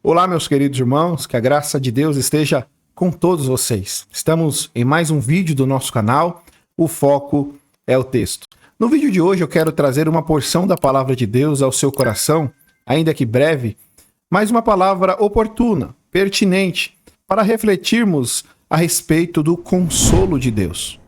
Olá, meus queridos irmãos, que a graça de Deus esteja com todos vocês. Estamos em mais um vídeo do nosso canal, o foco é o texto. No vídeo de hoje eu quero trazer uma porção da palavra de Deus ao seu coração, ainda que breve, mas uma palavra oportuna, pertinente, para refletirmos a respeito do consolo de Deus.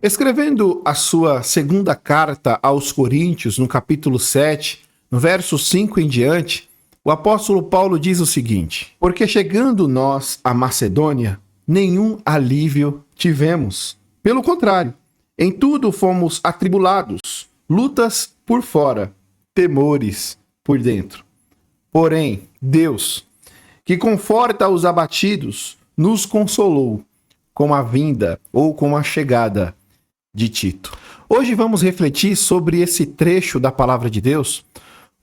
Escrevendo a sua segunda carta aos Coríntios, no capítulo 7, no verso 5 em diante, o apóstolo Paulo diz o seguinte: porque chegando nós à Macedônia, nenhum alívio tivemos. Pelo contrário, em tudo fomos atribulados, lutas por fora, temores por dentro. Porém, Deus, que conforta os abatidos, nos consolou com a vinda ou com a chegada de Tito. Hoje vamos refletir sobre esse trecho da palavra de Deus,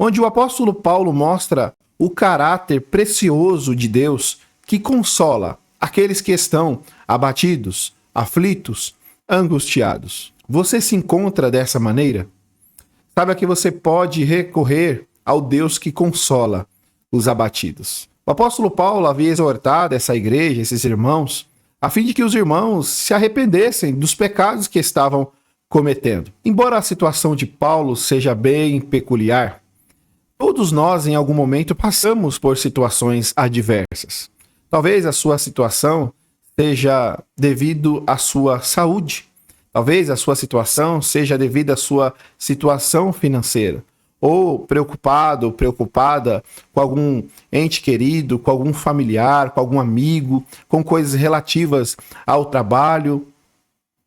onde o apóstolo Paulo mostra o caráter precioso de Deus que consola aqueles que estão abatidos, aflitos, angustiados. Você se encontra dessa maneira? Saiba que você pode recorrer ao Deus que consola os abatidos. O apóstolo Paulo havia exortado essa igreja, esses irmãos, a fim de que os irmãos se arrependessem dos pecados que estavam cometendo. Embora a situação de Paulo seja bem peculiar, todos nós em algum momento passamos por situações adversas. Talvez a sua situação seja devido à sua saúde. Talvez a sua situação seja devido à sua situação financeira. Ou preocupado ou preocupada com algum ente querido, com algum familiar, com algum amigo, com coisas relativas ao trabalho.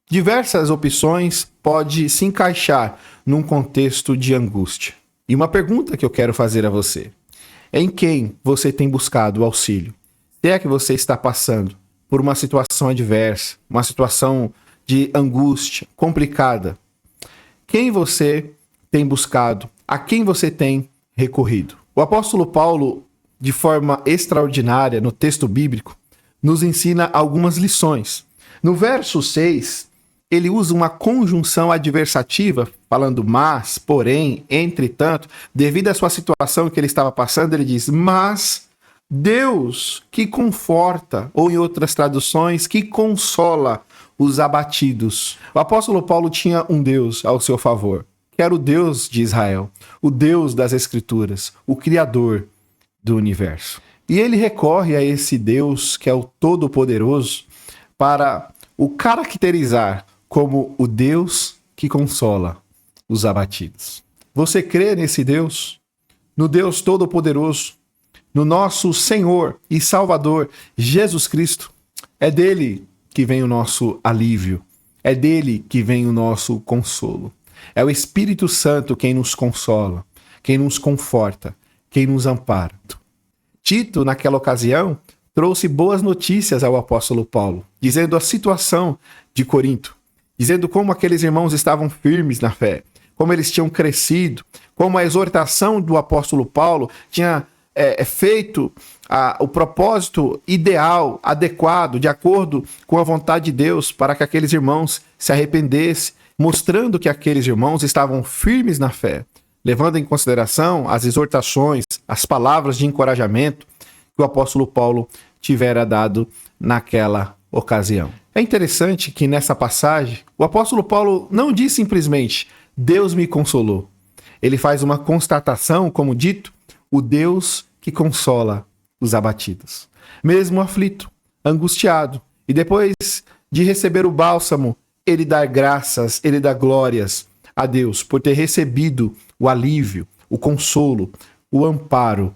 Diversas opções podem se encaixar num contexto de angústia. E uma pergunta que eu quero fazer a você: em quem você tem buscado auxílio? Se é que você está passando por uma situação adversa, uma situação de angústia complicada, quem você tem buscado? A quem você tem recorrido? O apóstolo Paulo, de forma extraordinária no texto bíblico, nos ensina algumas lições. No verso 6, ele usa uma conjunção adversativa, falando mas, porém, entretanto, devido à sua situação que ele estava passando, ele diz, mas Deus que conforta, ou em outras traduções, que consola os abatidos. O apóstolo Paulo tinha um Deus ao seu favor, que era o Deus de Israel, o Deus das Escrituras, o Criador do universo. E ele recorre a esse Deus, que é o Todo-Poderoso, para o caracterizar como o Deus que consola os abatidos. Você crê nesse Deus? No Deus Todo-Poderoso? No nosso Senhor e Salvador, Jesus Cristo? É dele que vem o nosso alívio. É dele que vem o nosso consolo. É o Espírito Santo quem nos consola, quem nos conforta, quem nos ampara. Tito, naquela ocasião, trouxe boas notícias ao apóstolo Paulo, dizendo a situação de Corinto, dizendo como aqueles irmãos estavam firmes na fé, como eles tinham crescido, como a exortação do apóstolo Paulo tinha feito o propósito ideal, adequado, de acordo com a vontade de Deus, para que aqueles irmãos se arrependessem, mostrando que aqueles irmãos estavam firmes na fé, levando em consideração as exortações, as palavras de encorajamento que o apóstolo Paulo tivera dado naquela ocasião. É interessante que nessa passagem, o apóstolo Paulo não diz simplesmente, Deus me consolou. Ele faz uma constatação, como dito, o Deus que consola os abatidos. Mesmo aflito, angustiado, e depois de receber o bálsamo, ele dá graças, ele dá glórias a Deus por ter recebido o alívio, o consolo, o amparo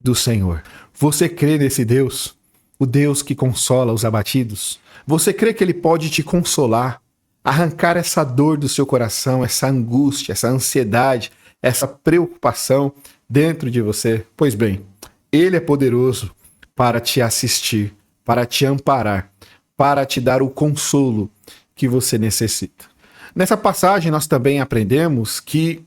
do Senhor. Você crê nesse Deus? O Deus que consola os abatidos? Você crê que ele pode te consolar, arrancar essa dor do seu coração, essa angústia, essa ansiedade, essa preocupação dentro de você? Pois bem, ele é poderoso para te assistir, para te amparar, para te dar o consolo que você necessita. Nessa passagem nós também aprendemos que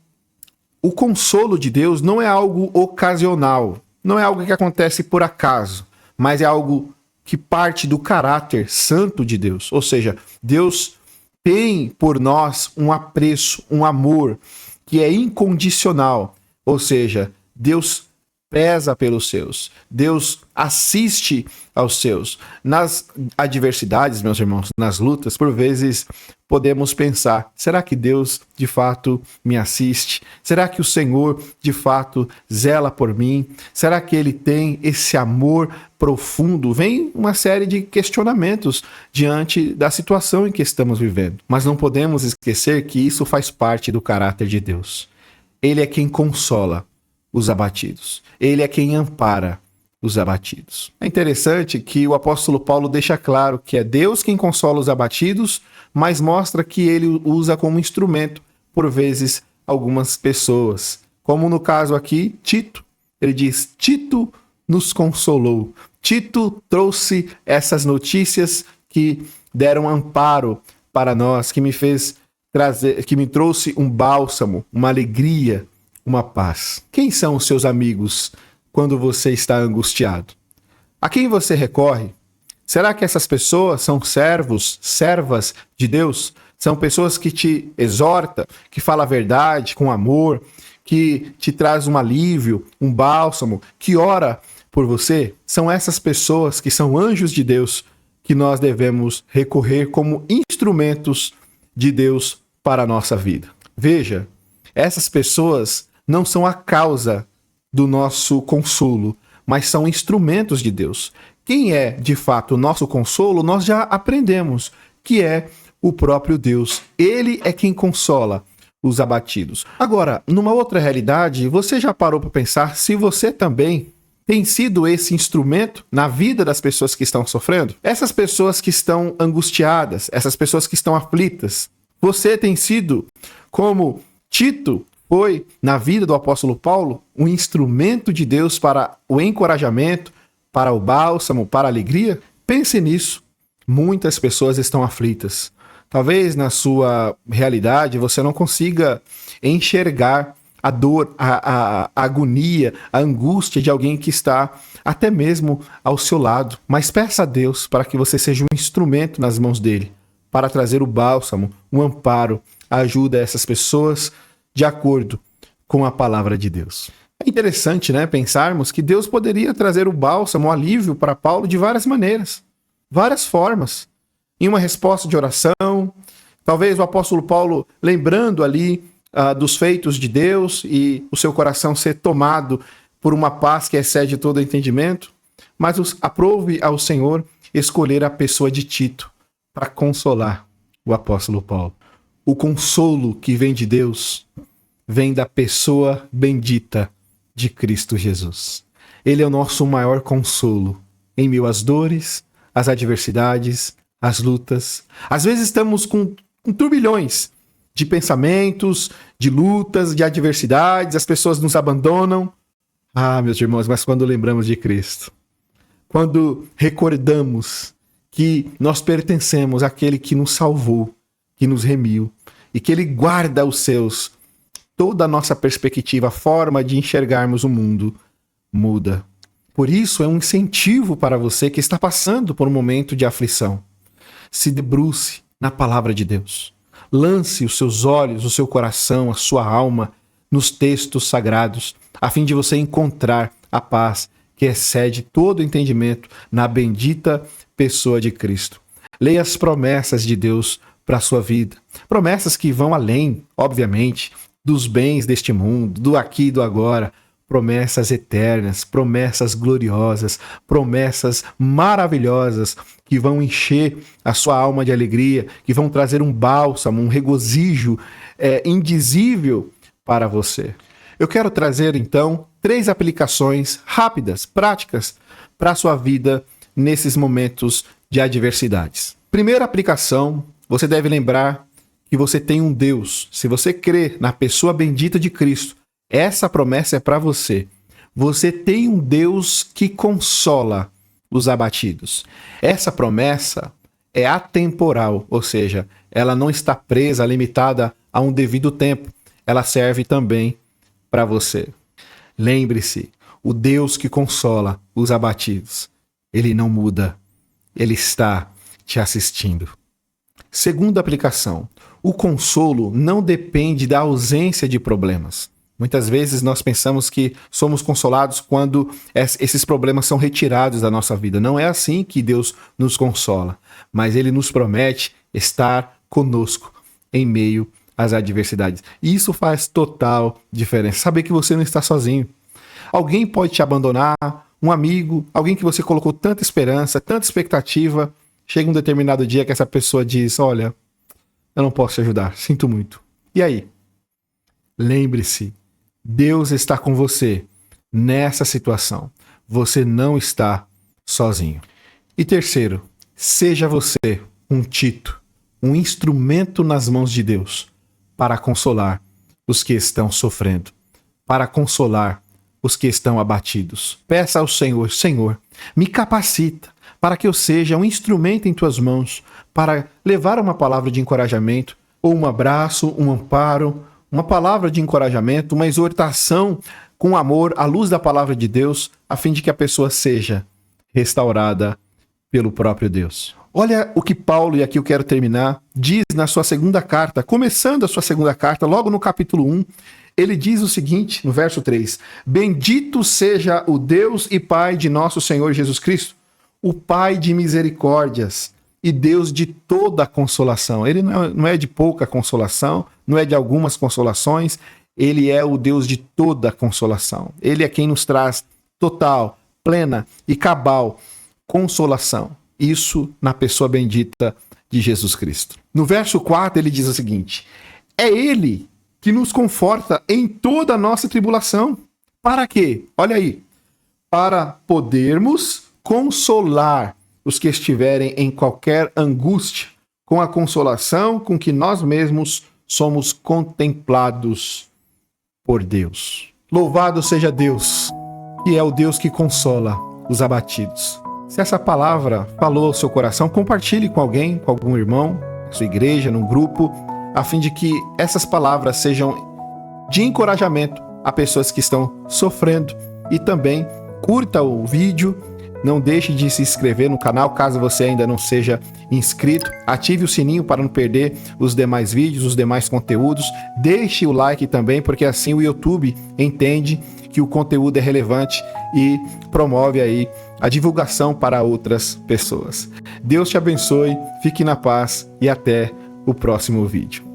o consolo de Deus não é algo ocasional, não é algo que acontece por acaso, mas é algo que parte do caráter santo de Deus. Ou seja, Deus tem por nós um apreço, um amor que é incondicional. Ou seja, Deus pesa pelos seus. Deus assiste aos seus. Nas adversidades, meus irmãos, nas lutas, por vezes podemos pensar, será que Deus de fato me assiste? Será que o Senhor de fato zela por mim? Será que Ele tem esse amor profundo? Vem uma série de questionamentos diante da situação em que estamos vivendo. Mas não podemos esquecer que isso faz parte do caráter de Deus. Ele é quem consola os abatidos. Ele é quem ampara os abatidos. É interessante que o apóstolo Paulo deixa claro que é Deus quem consola os abatidos, mas mostra que ele usa como instrumento, por vezes, algumas pessoas. Como no caso aqui, Tito. Ele diz, Tito nos consolou. Tito trouxe essas notícias que deram amparo para nós, que me trouxe um bálsamo, uma alegria, uma paz. Quem são os seus amigos quando você está angustiado? A quem você recorre? Será que essas pessoas são servas de Deus? São pessoas que te exortam, que falam a verdade com amor, que te traz um alívio, um bálsamo, que ora por você? São essas pessoas que são anjos de Deus que nós devemos recorrer como instrumentos de Deus para a nossa vida. Veja, essas pessoas não são a causa do nosso consolo, mas são instrumentos de Deus. Quem é, de fato, o nosso consolo, nós já aprendemos, que é o próprio Deus. Ele é quem consola os abatidos. Agora, numa outra realidade, você já parou para pensar se você também tem sido esse instrumento na vida das pessoas que estão sofrendo? Essas pessoas que estão angustiadas, essas pessoas que estão aflitas, você tem sido, como Tito foi na vida do apóstolo Paulo, um instrumento de Deus para o encorajamento, para o bálsamo, para a alegria? Pense nisso. Muitas pessoas estão aflitas. Talvez na sua realidade você não consiga enxergar a dor, a agonia, a angústia de alguém que está até mesmo ao seu lado. Mas peça a Deus para que você seja um instrumento nas mãos dele, para trazer o bálsamo, o amparo, a ajuda a essas pessoas de acordo com a palavra de Deus. É interessante, né, pensarmos que Deus poderia trazer o bálsamo, o alívio para Paulo de várias maneiras, várias formas. Em uma resposta de oração, talvez o apóstolo Paulo lembrando ali dos feitos de Deus e o seu coração ser tomado por uma paz que excede todo entendimento, mas aprove ao Senhor escolher a pessoa de Tito para consolar o apóstolo Paulo. O consolo que vem de Deus vem da pessoa bendita de Cristo Jesus. Ele é o nosso maior consolo em meio às dores, às adversidades, às lutas. Às vezes estamos com turbilhões de pensamentos, de lutas, de adversidades, as pessoas nos abandonam. Ah, meus irmãos, mas quando lembramos de Cristo, quando recordamos que nós pertencemos àquele que nos salvou, que nos remiu, e que Ele guarda os seus, toda a nossa perspectiva, a forma de enxergarmos o mundo muda. Por isso, é um incentivo para você que está passando por um momento de aflição. Se debruce na palavra de Deus. Lance os seus olhos, o seu coração, a sua alma nos textos sagrados, a fim de você encontrar a paz que excede todo entendimento na bendita pessoa de Cristo. Leia as promessas de Deus para a sua vida. Promessas que vão além, obviamente, dos bens deste mundo, do aqui e do agora. Promessas eternas, promessas gloriosas, promessas maravilhosas que vão encher a sua alma de alegria, que vão trazer um bálsamo, um regozijo indizível para você. Eu quero trazer, então, 3 aplicações rápidas, práticas, para a sua vida nesses momentos de adversidades. Primeira aplicação, você deve lembrar que você tem um Deus. Se você crê na pessoa bendita de Cristo, essa promessa é para você. Você tem um Deus que consola os abatidos. Essa promessa é atemporal, ou seja, ela não está presa, limitada a um devido tempo. Ela serve também para você. Lembre-se, o Deus que consola os abatidos, Ele não muda. Ele está te assistindo. Segunda aplicação, o consolo não depende da ausência de problemas. Muitas vezes nós pensamos que somos consolados quando esses problemas são retirados da nossa vida. Não é assim que Deus nos consola, mas Ele nos promete estar conosco em meio às adversidades. E isso faz total diferença. Saber que você não está sozinho. Alguém pode te abandonar, um amigo, alguém que você colocou tanta esperança, tanta expectativa. Chega um determinado dia que essa pessoa diz: olha, eu não posso te ajudar, sinto muito. E aí? Lembre-se, Deus está com você nessa situação. Você não está sozinho. E terceiro, seja você um Tito, um instrumento nas mãos de Deus para consolar os que estão sofrendo, para consolar os que estão abatidos. Peça ao Senhor: Senhor, me capacita para que eu seja um instrumento em tuas mãos para levar uma palavra de encorajamento, ou um abraço, um amparo, uma palavra de encorajamento, uma exortação com amor à luz da palavra de Deus, a fim de que a pessoa seja restaurada pelo próprio Deus. Olha o que Paulo, e aqui eu quero terminar, diz na sua segunda carta, começando a sua segunda carta, logo no capítulo 1, ele diz o seguinte, no verso 3: Bendito seja o Deus e Pai de nosso Senhor Jesus Cristo, o Pai de misericórdias e Deus de toda consolação. Ele não é de pouca consolação, não é de algumas consolações, ele é o Deus de toda consolação. Ele é quem nos traz total, plena e cabal consolação. Isso na pessoa bendita de Jesus Cristo. No verso 4 ele diz o seguinte: é Ele que nos conforta em toda a nossa tribulação. Para quê? Olha aí. Para podermos consolar os que estiverem em qualquer angústia, com a consolação com que nós mesmos somos contemplados por Deus. Louvado seja Deus, que é o Deus que consola os abatidos. Se essa palavra falou ao seu coração, compartilhe com alguém, com algum irmão, na sua igreja, num grupo, a fim de que essas palavras sejam de encorajamento a pessoas que estão sofrendo. E também curta o vídeo, não deixe de se inscrever no canal caso você ainda não seja inscrito, ative o sininho para não perder os demais vídeos, os demais conteúdos, deixe o like também, porque assim o YouTube entende que o conteúdo é relevante e promove aí a divulgação para outras pessoas. Deus te abençoe, fique na paz e até o próximo vídeo.